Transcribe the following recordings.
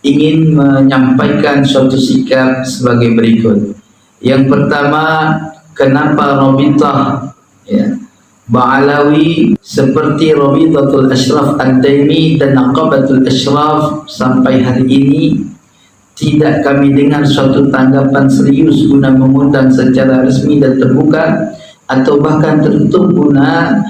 ingin menyampaikan suatu sikap sebagai berikut. Yang pertama, kenapa Rabithah Ba'alawi seperti Rabithatul Ashraf Ad-Daimi dan Naqabatul Ashraf sampai hari ini tidak kami dengar suatu tanggapan serius guna mengundang secara resmi dan terbuka atau bahkan tertutup guna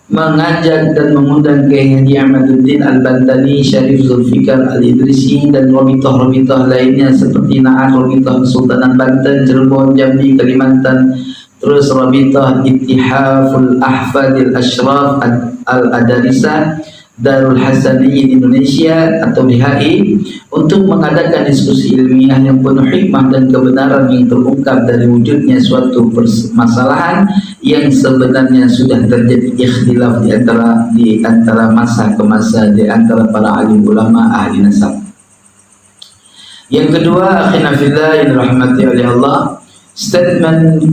mengajak dan mengundang Kiai Haji Ahmaduddin Al-Bantani, Syarif Zulfikar Al-Idrisi dan Rabithah-Rabithah lainnya seperti Na'at Rabithah Kesultanan Banten, Cirebon, Jambi, Kalimantan, terus Rabithah Ittihaful Ahfadil Ashraf Al-Adarisa Darul Hasaniyyin Indonesia atau DHI untuk mengadakan diskusi ilmiah yang penuh hikmah dan kebenaran yang terungkap dari wujudnya suatu permasalahan yang sebenarnya sudah terjadi ikhtilaf di antara masa ke masa di antara para alim ulama ahli nasab. Yang kedua, akhina fillah yang dirahmati oleh Allah, statement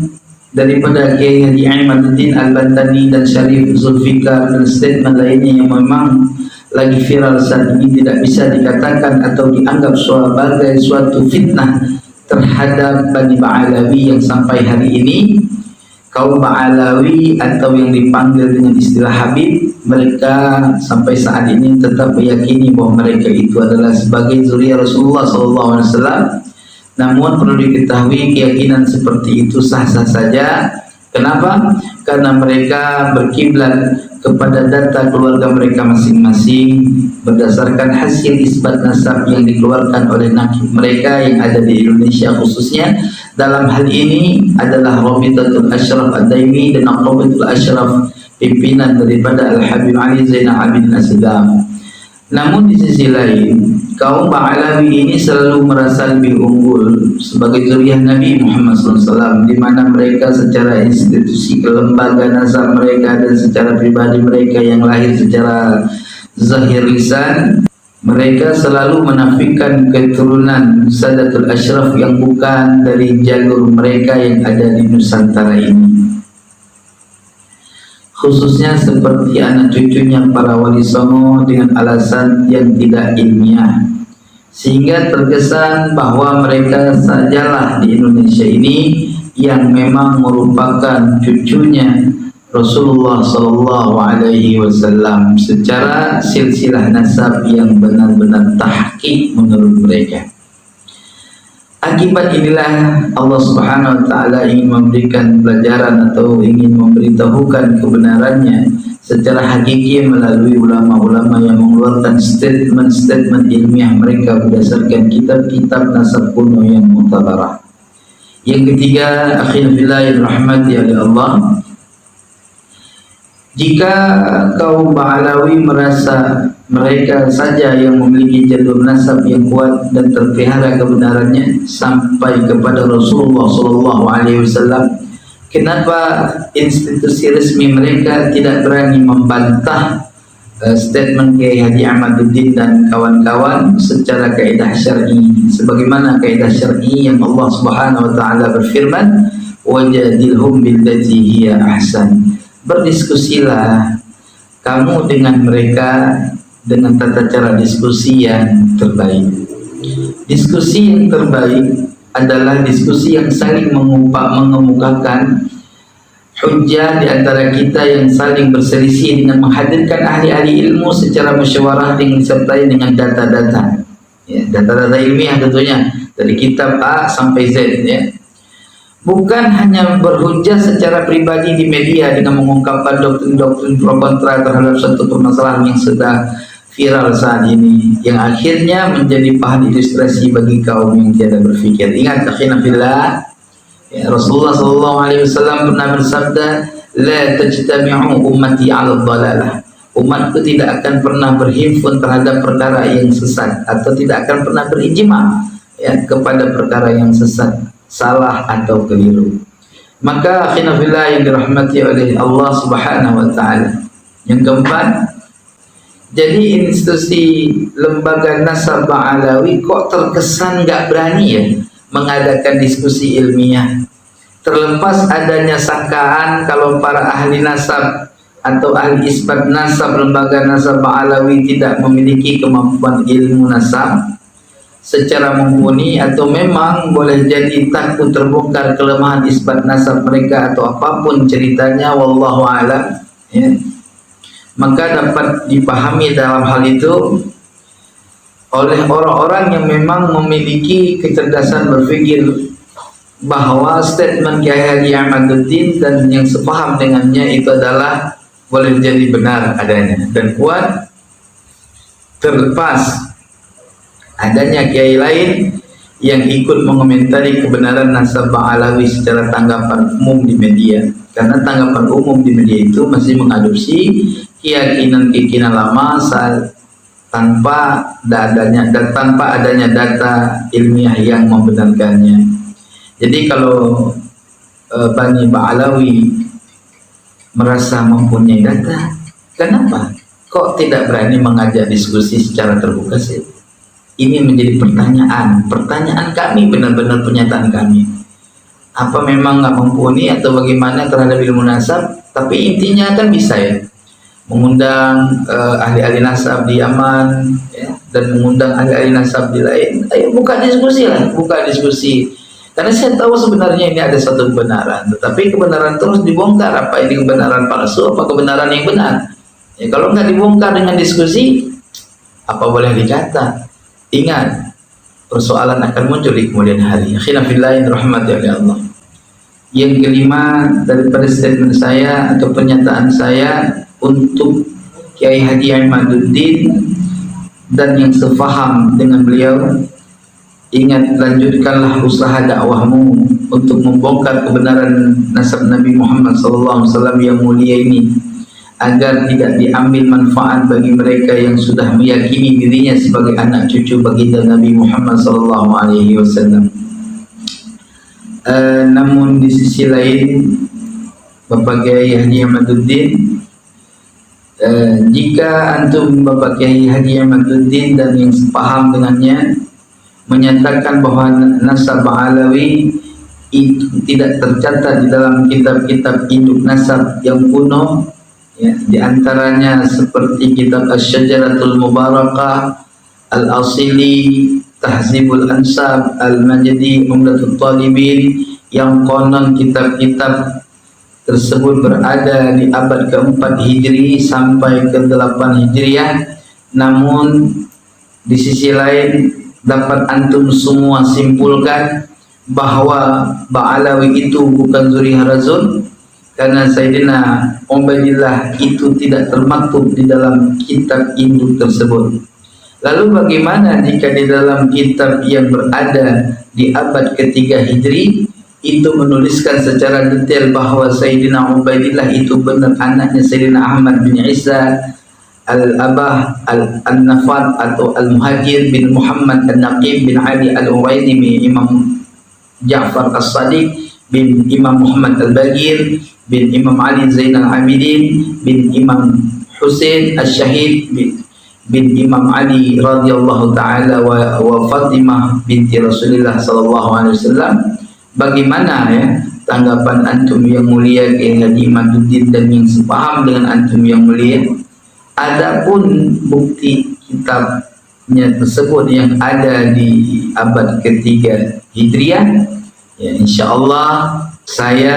daripada Kiai Haji Ahmaduddin Al-Bantani dan Syarif Zulfikar dan statement lainnya yang memang lagi viral saat ini tidak bisa dikatakan atau dianggap sebagai suatu fitnah terhadap Bani Ba'alawi yang sampai hari ini kaum Ba'alawi atau yang dipanggil dengan istilah Habib, mereka sampai saat ini tetap meyakini bahwa mereka itu adalah sebagai zuriat Rasulullah SAW. Namun perlu diketahui keyakinan seperti itu sah-sah saja. Kenapa? Karena mereka berkiblat kepada data keluarga mereka masing-masing berdasarkan hasil isbat nasab yang dikeluarkan oleh nakib mereka yang ada di Indonesia khususnya. Dalam hal ini adalah Rabithatul Ashraf Ad-Daimi dan Naqabatul Ashraf, pimpinan daripada Al-Habib Ali Zainal Abidin As-Salam. Namun di sisi lain, kaum Ba'alawi ini selalu merasa lebih unggul sebagai zuriat Nabi Muhammad SAW, di mana mereka secara institusi kelembagaan nasab mereka dan secara pribadi mereka yang lahir secara zahir lisan, mereka selalu menafikan keturunan Sadatul Ashraf yang bukan dari jalur mereka yang ada di Nusantara ini, khususnya seperti anak cucunya para wali songo dengan alasan yang tidak ilmiah, sehingga terkesan bahwa mereka sajalah di Indonesia ini yang memang merupakan cucunya Rasulullah SAW secara silsilah nasab yang benar-benar tahqiq menurut mereka. Akibat inilah Allah Subhanahu wa taala ingin memberikan pelajaran atau ingin memberitahukan kebenarannya secara hakiki melalui ulama-ulama yang mengeluarkan statement-statement ilmiah mereka berdasarkan kitab-kitab nasab kuno yang mu'tabarah. Yang ketiga, akhil fillah yang rahmati oleh Allah, jika kaum Ba'alawi merasa mereka saja yang memiliki jalur nasab yang kuat dan terpelihara kebenarannya sampai kepada Rasulullah SAW, kenapa institusi resmi mereka tidak berani membantah statement Kiai Haji Ahmaduddin dan kawan-kawan secara kaidah syar'i, sebagaimana kaidah syar'i yang Allah Subhanahu wa taala berfirman, wajadilhum billati hiya ahsan. Berdiskusilah kamu dengan mereka dengan tata cara diskusi yang terbaik. Diskusi yang terbaik adalah diskusi yang saling mengemukakan hujjah di antara kita yang saling berselisih dengan menghadirkan ahli-ahli ilmu secara musyawarah dengan disertai dengan data-data, data-data ilmiah tentunya dari kitab A sampai Z, bukan hanya berhujjah secara pribadi di media dengan mengungkapkan doktrin-doktrin pro kontra terhadap suatu permasalahan yang sedang viral saat ini, yang akhirnya menjadi bahan ilustrasi bagi kaum yang tiada berfikir. Ingat akhina fillah, Rasulullah SAW pernah bersabda, la tajtami'u ummati 'ala dhalalah. Umatku tidak akan pernah berhimpun terhadap perkara yang sesat, atau tidak akan pernah berijma kepada perkara yang sesat, salah atau keliru. Maka akhina fillah yang dirahmati oleh Allah Subhanahu wa taala. Yang keempat, jadi institusi lembaga nasab Ba'alawi kok terkesan nggak berani mengadakan diskusi ilmiah, terlepas adanya sangkaan kalau para ahli nasab atau ahli isbat nasab lembaga nasab Ba'alawi tidak memiliki kemampuan ilmu nasab. secara mumpuni, atau memang boleh jadi takut terbongkar kelemahan isbat nasab mereka atau apapun ceritanya, wallahu a'lam, ya. Maka dapat dipahami dalam hal itu oleh orang-orang yang memang memiliki kecerdasan berpikir bahwa statement Kiai Haji Ahmaduddin dan yang sepaham dengannya itu adalah boleh jadi benar adanya dan kuat, terlepas adanya kiai lain yang ikut mengomentari kebenaran nasab Ba'alawi secara tanggapan umum di media. Karena tanggapan umum di media itu masih mengadopsi keyakinan lama tanpa adanya data ilmiah yang membenarkannya. Jadi kalau Bani Ba'alawi merasa mempunyai data, kenapa kok tidak berani mengajak diskusi secara terbuka sih? Ini menjadi pertanyaan kami, benar-benar pernyataan kami. Apa memang nggak mumpuni atau bagaimana terhadap ilmu nasab? Tapi intinya kan bisa ya, mengundang ahli-ahli nasab di Yaman, ya, dan mengundang ahli-ahli nasab di lain. Ayo buka diskusi. Karena saya tahu sebenarnya ini ada satu kebenaran, tetapi kebenaran terus dibongkar. Apa ini kebenaran palsu? Apa kebenaran yang benar? Ya, kalau nggak dibongkar dengan diskusi, apa boleh dikata? Ingat, persoalan akan muncul di kemudian hari. Khilafillah rahmati Allah. Yang kelima daripada statement saya atau pernyataan saya untuk Kiai Haji Ahmaduddin dan yang sefaham dengan beliau, ingat, lanjutkanlah usaha dakwahmu untuk membongkar kebenaran nasab Nabi Muhammad SAW yang mulia ini, agar tidak diambil manfaat bagi mereka yang sudah meyakini dirinya sebagai anak cucu baginda Nabi Muhammad SAW. Namun di sisi lain, Bapak Kiai Haji Ahmaduddin, jika antum Bapak Kiai Haji Ahmaduddin dan yang sepaham dengannya menyatakan bahwa nasab Ba'alawi itu tidak tercatat di dalam kitab-kitab induk nasab yang kuno, ya, di antaranya seperti kitab Asy-Syajaratul Mubarakah, Al-Asili, Tahzibul Ansab, Al-Majdi, Umdatul Talibin, yang konon kitab-kitab tersebut berada di abad ke-4 Hijri sampai ke-8 Hijriah. Namun di sisi lain dapat antum semua simpulkan bahwa Ba'alawi itu bukan Zuriharazun, karena Sayyidina Ubaidillah itu tidak termaktub di dalam kitab induk tersebut. Lalu bagaimana jika di dalam kitab yang berada di abad ke-3 Hijri itu menuliskan secara detail bahwa Sayyidina Ubaidillah itu benar anaknya Sayyidina Ahmad bin Isa Al-Abah Al-Nafat atau Al-Muhajir bin Muhammad Al-Naqib bin Ali Al-Uwaini bin Imam Ja'far As-Sadiq bin Imam Muhammad Al-Bagir bin Imam Ali Zainal Abidin bin Imam Husain Al-Syahid bin Imam Ali radhiyallahu ta'ala wa Fatimah binti Rasulullah sallallahu alaihi wasallam. Bagaimana ya tanggapan antum yang mulia Kiai Haji Ahmaduddin dan yang sepaham dengan antum yang mulia? Adapun bukti kitabnya tersebut yang ada di abad ke-3 Hijriah, ya insyaallah saya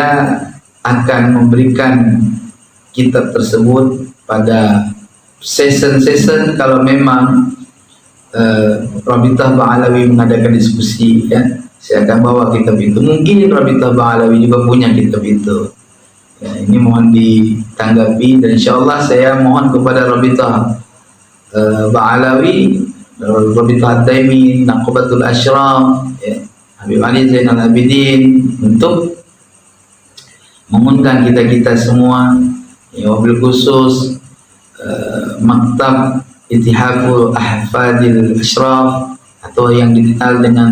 akan memberikan kitab tersebut pada season kalau memang Rabitah Ba'alawi mengadakan diskusi, ya saya akan bawa kitab itu. Mungkin Rabitah Ba'alawi juga punya kitab itu. Ya, ini mohon ditanggapi, dan insyaallah saya mohon kepada Rabitah Ba'alawi, Rabitah Ad-Daimi, Naqabatul Asyraf, ya, Habib Ali Zainal Abidin untuk mengundang kita semua, ya, wabil khusus Maktab Ittihaful Ahfadil Asyraf atau yang dikenal dengan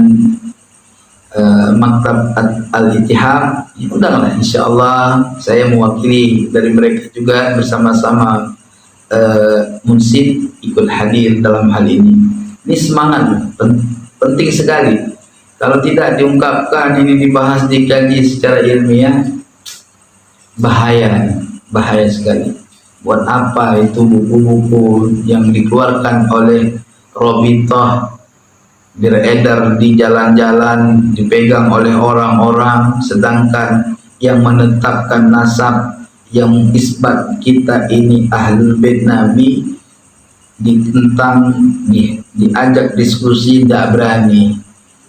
Maktab Al-Ittihad. Undanglah, insyaallah saya mewakili dari mereka juga bersama-sama Munsid ikut hadir dalam hal ini. Ini semangat penting sekali. Kalau tidak diungkapkan, ini dibahas, dikaji secara ilmiah, bahaya sekali. Buat apa itu buku-buku yang dikeluarkan oleh Rabitah beredar di jalan-jalan, dipegang oleh orang-orang, sedangkan yang menetapkan nasab, yang isbat kita ini ahlul bait Nabi, ditentang, diajak diskusi tidak berani.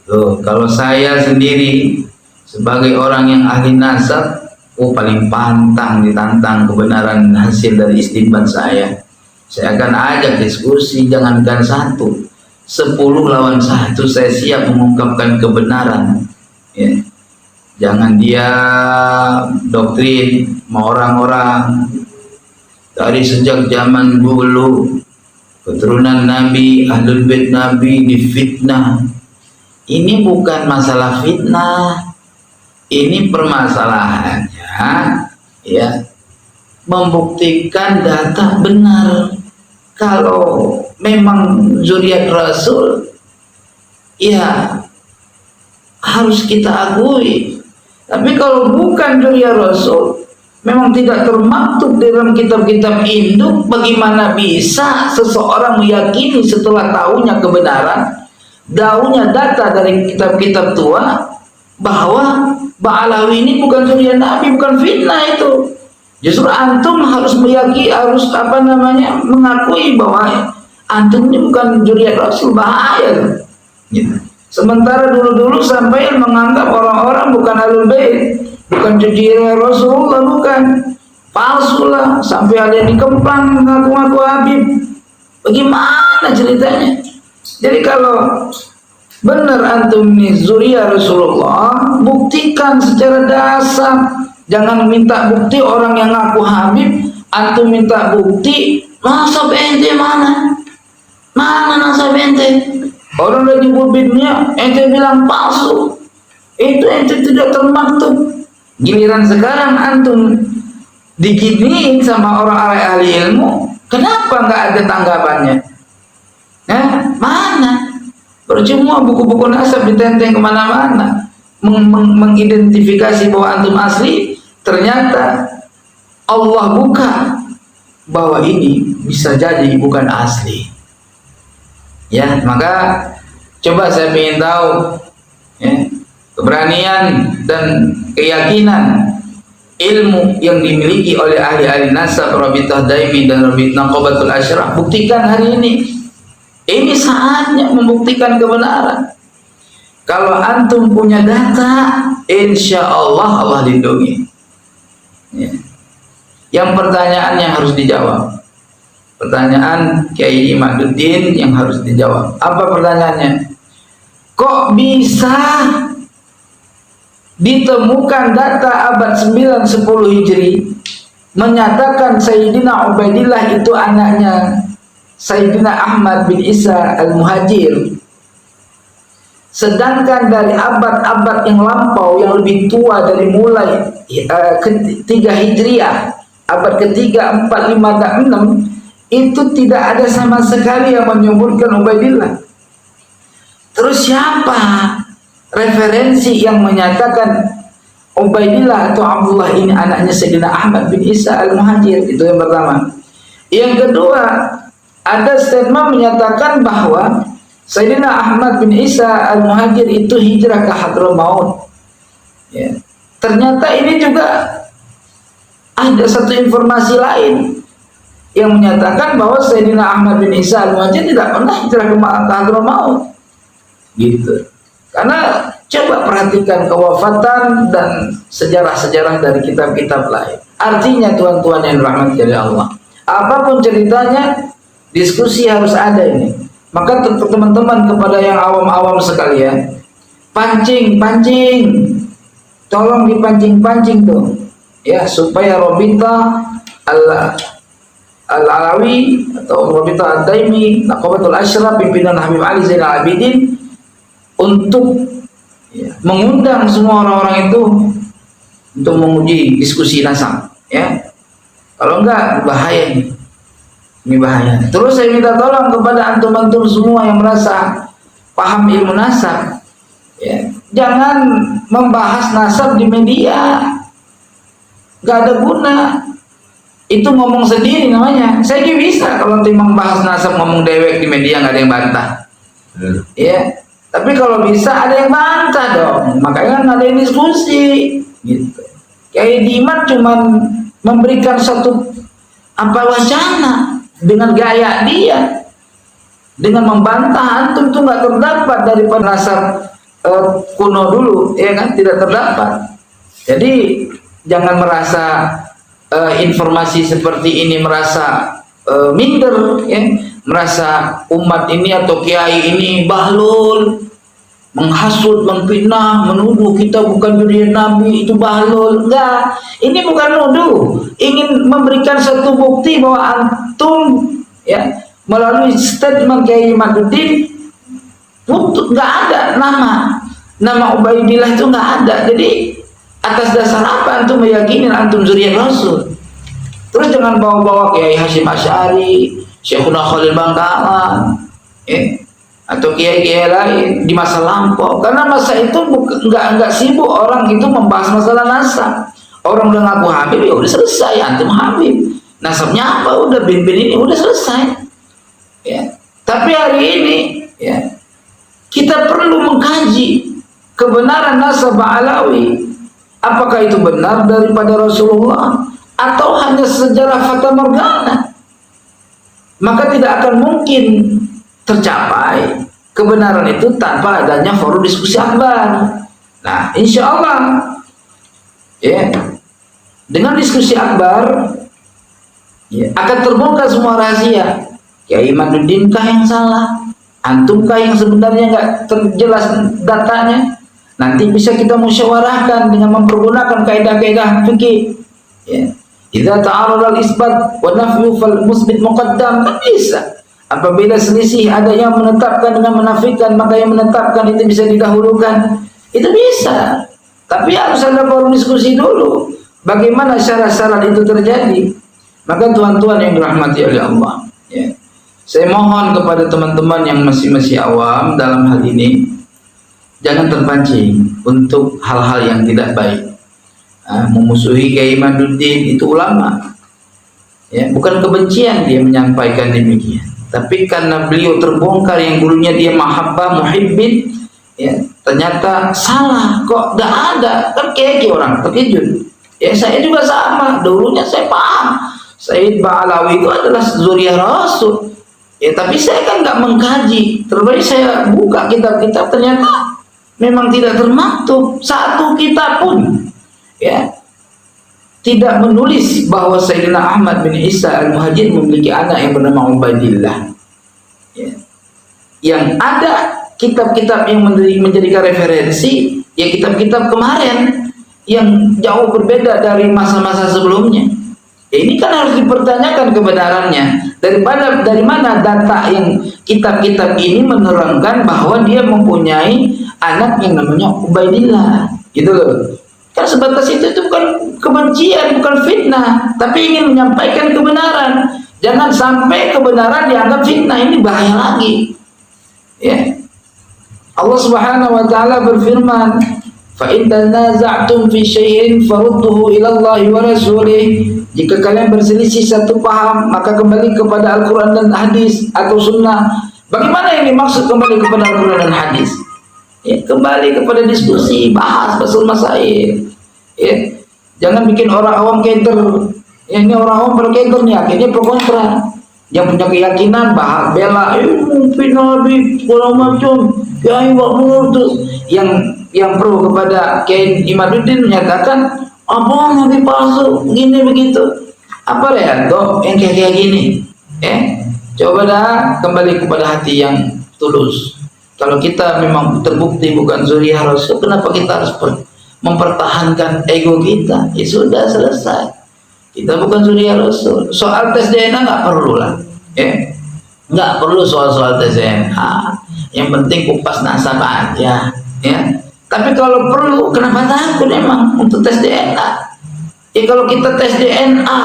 Loh, kalau saya sendiri sebagai orang yang ahli nasab, paling pantang ditantang kebenaran hasil dari istinbat saya. Saya akan ajak diskusi, jangankan 1, 10 lawan 1 saya siap mengungkapkan kebenaran. Ya. Jangan dia doktrin sama orang-orang dari sejak zaman dulu, keturunan Nabi, ahlul bait Nabi difitnah. Ini bukan masalah fitnah, ini permasalahannya ya membuktikan data benar. Kalau memang zuriat Rasul, ya harus kita akui. Tapi kalau bukan zuriat Rasul, memang tidak termaktub dalam kitab-kitab induk, bagaimana bisa seseorang meyakini setelah tahunya kebenaran, tahunya data dari kitab-kitab tua, bahwa Ba'alawi ini bukan zuriat Nabi, bukan fitnah itu. Justru antum harus meyakini, harus mengakui bahwa antum ini bukan zuriat Rasul, bahaya. Gitu. Sementara dulu-dulu sampai menganggap orang-orang bukan ahlul bait, bukan zuriat Rasulullah, bukan, palsu lah, sampai ada yang dikemplang ngaku-ngaku Habib. Bagaimana ceritanya? Jadi kalau benar antum ini zuriat Rasulullah, buktikan secara dasar. Jangan minta bukti orang yang ngaku Habib, antum minta bukti nasab ente mana? Mana nasab ente? Orang udah nyebut bibnya, ente bilang palsu. Itu ente tidak termaktub. Giliran sekarang antum diginiin sama orang ahli ilmu, kenapa nggak ada tanggapannya? Mana? Percuma buku-buku nasab ditenteng kemana-mana, mengidentifikasi bahwa antum asli. Ternyata Allah buka bahwa ini bisa jadi bukan asli. Ya, maka coba saya ingin tahu ya, keberanian dan keyakinan ilmu yang dimiliki oleh ahli-ahli nasab, Rabithah Daimi dan Rabithah Naqabatul Asyraf. Buktikan hari ini. Ini saatnya membuktikan kebenaran. Kalau antum punya data, insya Allah Allah lindungi. Ya. Yang pertanyaan yang harus dijawab, pertanyaan Kiai Imaduddin yang harus dijawab. Apa pertanyaannya? Kok bisa ditemukan data abad 9-10 Hijri menyatakan Sayyidina Ubaidillah itu anaknya Sayyidina Ahmad bin Isa Al-Muhajir, sedangkan dari abad-abad yang lampau yang lebih tua dari mulai ketiga Hijriah, abad ketiga, 4, 5, dan 6, itu tidak ada sama sekali yang menyebutkan Ubaidillah. Terus siapa referensi yang menyatakan Ubaidillah atau Abdullah ini anaknya Sayyidina Ahmad bin Isa Al-Muhajir? Itu yang pertama. Yang kedua, ada statement menyatakan bahwa Sayyidina Ahmad bin Isa Al-Muhajir itu hijrah ke Hadramaut. Ya. Ternyata ini juga ada satu informasi lain yang menyatakan bahwa Sayyidina Ahmad bin Isa Al-Muhajir tidak pernah hijrah ke Hadramaut. Gitu. Karena coba perhatikan kewafatan dan sejarah-sejarah dari kitab-kitab lain. Artinya tuan-tuan yang dirahmati oleh Allah, apapun ceritanya, diskusi harus ada ini. Maka teman-teman, kepada yang awam-awam sekalian, pancing, tolong dipancing tuh, ya, supaya Rabithah Al-Alawi atau Rabithah Ad-Daimi, Naqabatul Asyraf, pimpinan Habib Ali Zainal Abidin, untuk ya, mengundang semua orang-orang itu untuk menguji diskusi nasab. Ya, kalau enggak bahaya nih. Ini bahaya. Terus saya minta tolong kepada antum-antum semua yang merasa paham ilmu nasab, ya, jangan membahas nasab di media, gak ada guna. Itu ngomong sendiri namanya. Saya bisa kalau nanti membahas nasab ngomong dewek di media, gak ada yang bantah. Ya, Tapi kalau bisa ada yang bantah dong, makanya kan ada yang diskusi gitu. Kayak Diman cuman memberikan satu wacana dengan gaya dia, dengan membantah antum tuh nggak terdapat dari nasab kuno dulu, ya kan, tidak terdapat. Jadi jangan merasa informasi seperti ini merasa minder, ya, merasa umat ini atau kiai ini bahlul, menghasut, memfitnah, menuduh kita bukan jurian Nabi, itu bahlul. Enggak, ini bukan nuduh, ingin memberikan satu bukti bahwa antum, ya, melalui statement Kiai Imaduddin nggak ada nama Ubaidillah itu nggak ada. Jadi atas dasar apa antum meyakini antum zuriyah Rasul? Terus jangan bawa-bawa Kiai Hasyim Asy'ari, Syekhuna Khalil Bangkalan, atau kiai-kiai lain di masa lampau. Karena masa itu nggak sibuk orang itu membahas masalah nasab. Orang udah ngaku Habib, ya udah selesai, antum Habib. Nasabnya apa? Udah bin ini udah selesai. Ya. Tapi hari ini, ya, kita perlu mengkaji kebenaran nasab Alawi. Apakah itu benar daripada Rasulullah atau hanya sejarah fata morgana? Maka tidak akan mungkin tercapai kebenaran itu tanpa adanya forum diskusi akbar. Nah, insya Allah, ya, dengan diskusi akbar, ya, akan terbongkar semua rahasia. Kiai Imaduddin kah yang salah? Antum kah yang sebenarnya nggak terjelas datanya? Nanti bisa kita musyawarahkan dengan mempergunakan kaidah-kaidah fikih. Ya. Idza ta'arada al-isbat wa nafyu fal musbit muqaddam, kan bisa. Apabila selisih ada yang menetapkan dengan menafikan, maka yang menetapkan itu bisa didahulukan. Itu bisa. Tapi harus ada forum diskusi dulu. Bagaimana syarat-syarat itu terjadi? Maka tuan-tuan yang dirahmati oleh Allah, ya, saya mohon kepada teman-teman yang masih awam dalam hal ini, jangan terpancing untuk hal-hal yang tidak baik. Memusuhi Kiai Imaduddin itu ulama, ya, bukan kebencian dia menyampaikan demikian, tapi karena beliau terbongkar yang dulunya dia mahabbah muhibbin, ya, ternyata salah, kok tidak ada, kan kayak orang terkejut. Ya, saya juga sama, dulunya saya paham Sayyid Ba'alawi itu adalah zuriyah Rasul, ya, tapi saya kan nggak mengkaji. Terbaik saya buka kitab-kitab, ternyata memang tidak termaktub satu kitab pun, ya, tidak menulis bahwa Sayyidina Ahmad bin Isa al-Muhajir memiliki anak yang bernama Ubaidillah. Ya. Yang ada kitab-kitab yang menjadikan referensi, ya, kitab-kitab kemarin yang jauh berbeda dari masa-masa sebelumnya. Ya, ini kan harus dipertanyakan kebenarannya. Dari mana data yang kitab-kitab ini menerangkan bahwa dia mempunyai anak yang namanya Ubaidillah, gitu loh. Kan sebatas itu bukan kebencian, bukan fitnah, tapi ingin menyampaikan kebenaran. Jangan sampai kebenaran dianggap fitnah, ini bahaya lagi. Ya. Allah Subhanahu wa taala berfirman, "Fa in tanaza'tum fi syai'in farudduhu ila Allah wa rasulih." Jika kalian berselisih satu paham, maka kembali kepada Al-Qur'an dan hadis atau sunnah. Bagaimana yang dimaksud kembali kepada Al-Qur'an dan hadis? Ya, kembali kepada diskusi, bahas basul masail. Ya, jangan bikin orang awam kenter. Ya, ini orang awam berkenter nih, akhirnya pro kontra. Yang punya keyakinan bahas bela, Nabi segala macam, Kiai Bakmur. Yang pro kepada Kiai Imaduddin menyatakan apa Nabi palsu, gini begitu. Apa ya, dok yang kayak gini? Coba dah kembali kepada hati yang tulus. Kalau kita memang terbukti bukan zuriyah Rasul, kenapa kita harus mempertahankan ego kita? Ya sudah, selesai. Kita bukan zuriyah Rasul. Soal tes DNA nggak perlu lah, nggak perlu soal tes DNA. Yang penting kupas nasab aja, ya. Tapi kalau perlu, kenapa takut emang untuk tes DNA? Ya kalau kita tes DNA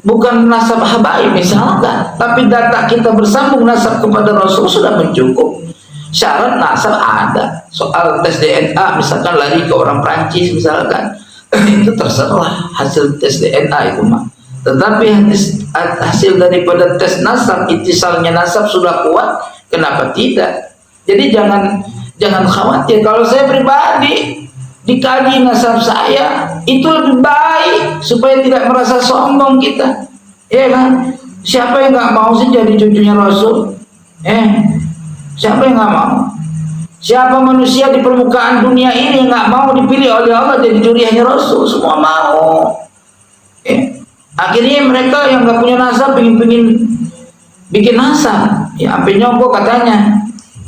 bukan nasab habaib misalkan, tapi data kita bersambung nasab kepada Rasul sudah mencukup. Syarat nasab ada. Soal tes DNA misalkan lari ke orang Prancis misalkan, itu terserah hasil tes DNA itu mah. Tetapi hasil daripada tes nasab, itisalnya nasab sudah kuat, kenapa tidak? Jadi jangan khawatir. Kalau saya pribadi dikaji nasab saya itu lebih baik supaya tidak merasa sombong kita, ya kan? Siapa yang nggak mau sih jadi cucunya Rasul? Siapa yang nggak mau? Siapa manusia di permukaan dunia ini yang nggak mau dipilih oleh Allah jadi juriahnya Rasul? Semua mau. Akhirnya mereka yang nggak punya nasab pengen bikin nasab, ya sampai nyogok katanya,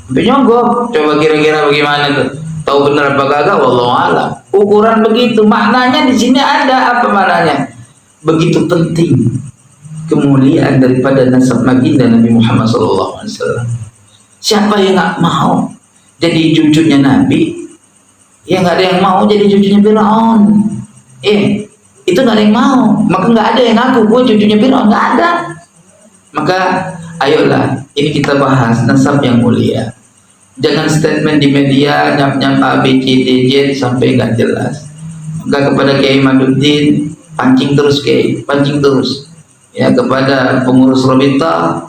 sampai nyogok. Coba kira-kira bagaimana tuh? Tahu benar apa kagak? Wallahu a'lam. Ukuran begitu, maknanya di sini ada apa maknanya? Begitu penting kemuliaan daripada nasab baginda Nabi Muhammad SAW. Siapa yang nggak mau jadi cucunya Nabi? Ya nggak ada yang mau jadi cucunya Fir'aun. Itu nggak ada yang mau. Maka nggak ada yang ngaku gue cucunya Fir'aun, nggak ada. Maka ayolah, ini kita bahas nasab yang mulia. Jangan statement di media nyap-nyap A, B, C, D, Z sampai nggak jelas. Maka kepada Kiai Maduddin, pancing terus Kiai, pancing terus. Ya, kepada pengurus Robita,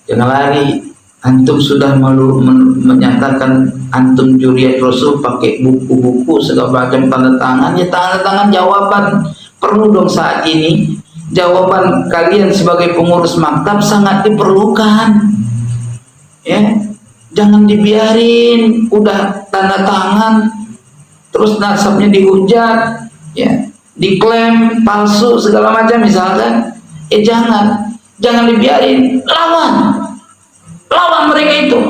jangan lari. Antum sudah menyatakan antum juriat Rasul pakai buku-buku segala macam tanda tangan. Ya tanda tangan jawaban perlu dong saat ini. Jawaban kalian sebagai pengurus maktab sangat diperlukan. Ya, jangan dibiarin udah tanda tangan terus nasabnya dihujat, ya, diklaim palsu segala macam misalkan. Jangan dibiarin, lawan mereka itu,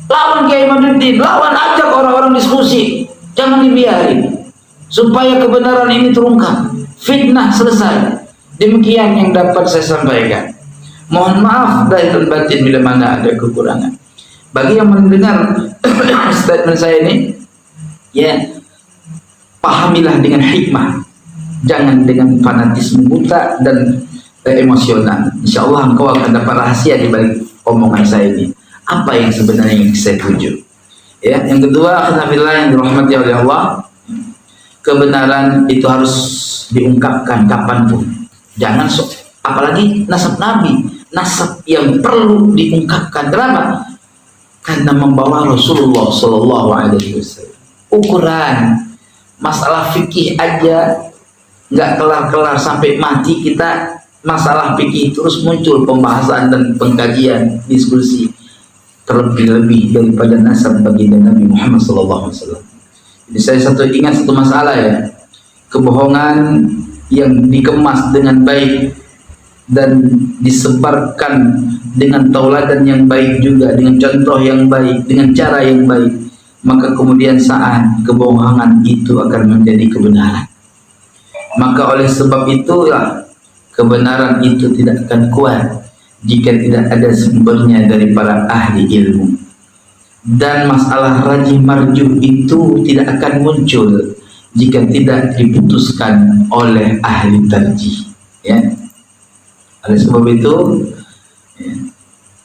lawan Kiai Maduddin, lawan, ajak orang-orang diskusi. Jangan dibiarin supaya kebenaran ini terungkap, fitnah selesai. Demikian yang dapat saya sampaikan. Mohon maaf lahir dan batin bila mana ada kekurangan. Bagi yang mendengar statement saya ini, ya, pahamilah dengan hikmah, jangan dengan fanatisme buta dan emosional. Insya Allah engkau akan dapat rahasia di balik omongan saya ini. Apa yang sebenarnya yang saya tuju? Ya, yang kedua, alhamdulillah yang dirahmati oleh Allah, kebenaran itu harus diungkapkan kapanpun. Jangan apalagi nasab Nabi, nasab yang perlu diungkapkan. Kenapa? Karena membawa Rasulullah Shallallahu Alaihi Wasallam. Ukuran masalah fikih aja nggak kelar-kelar sampai mati kita. Masalah fikih terus muncul pembahasan dan pengkajian, diskusi, terlebih-lebih daripada nasab baginda Nabi Muhammad SAW. Jadi saya ingat satu masalah, ya, kebohongan yang dikemas dengan baik dan disebarkan dengan tauladan yang baik juga, dengan contoh yang baik, dengan cara yang baik, maka kemudian saat kebohongan itu akan menjadi kebenaran. Maka oleh sebab itulah kebenaran itu tidak akan kuat jika tidak ada sumbernya dari para ahli ilmu. Dan masalah rajih marjuh itu tidak akan muncul jika tidak diputuskan oleh ahli tarjih. Ya. Oleh sebab itu, ya,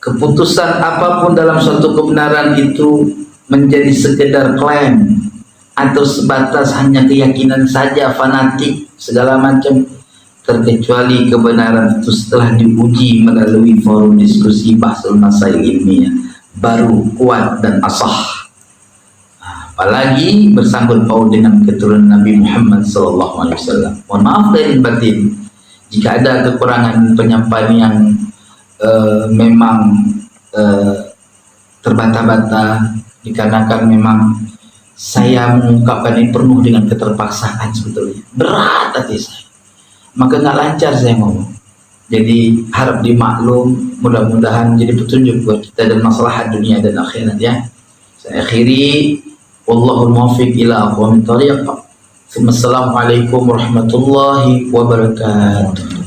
keputusan apapun dalam suatu kebenaran itu menjadi sekedar klaim atau sebatas hanya keyakinan saja, fanatik segala macam, terkecuali kebenaran itu setelah diuji melalui forum diskusi bahasul masail ilmiah baru kuat dan asah. Apalagi bersangkut paut dengan keturunan Nabi Muhammad SAW. Mohon maaf lahir batin jika ada kekurangan penyampaian yang memang terbata-bata, dikarenakan memang saya mengungkapkan ini penuh dengan keterpaksaan. Sebetulnya berat hati saya, maka nggak lancar saya ngomong. Jadi harap dimaklum, mudah-mudahan jadi petunjuk buat kita dan masalah dunia dan akhirat, ya. Saya akhiri, wallahul muwaffiq ila aqwamit thariq. Assalamualaikum warahmatullahi wabarakatuh.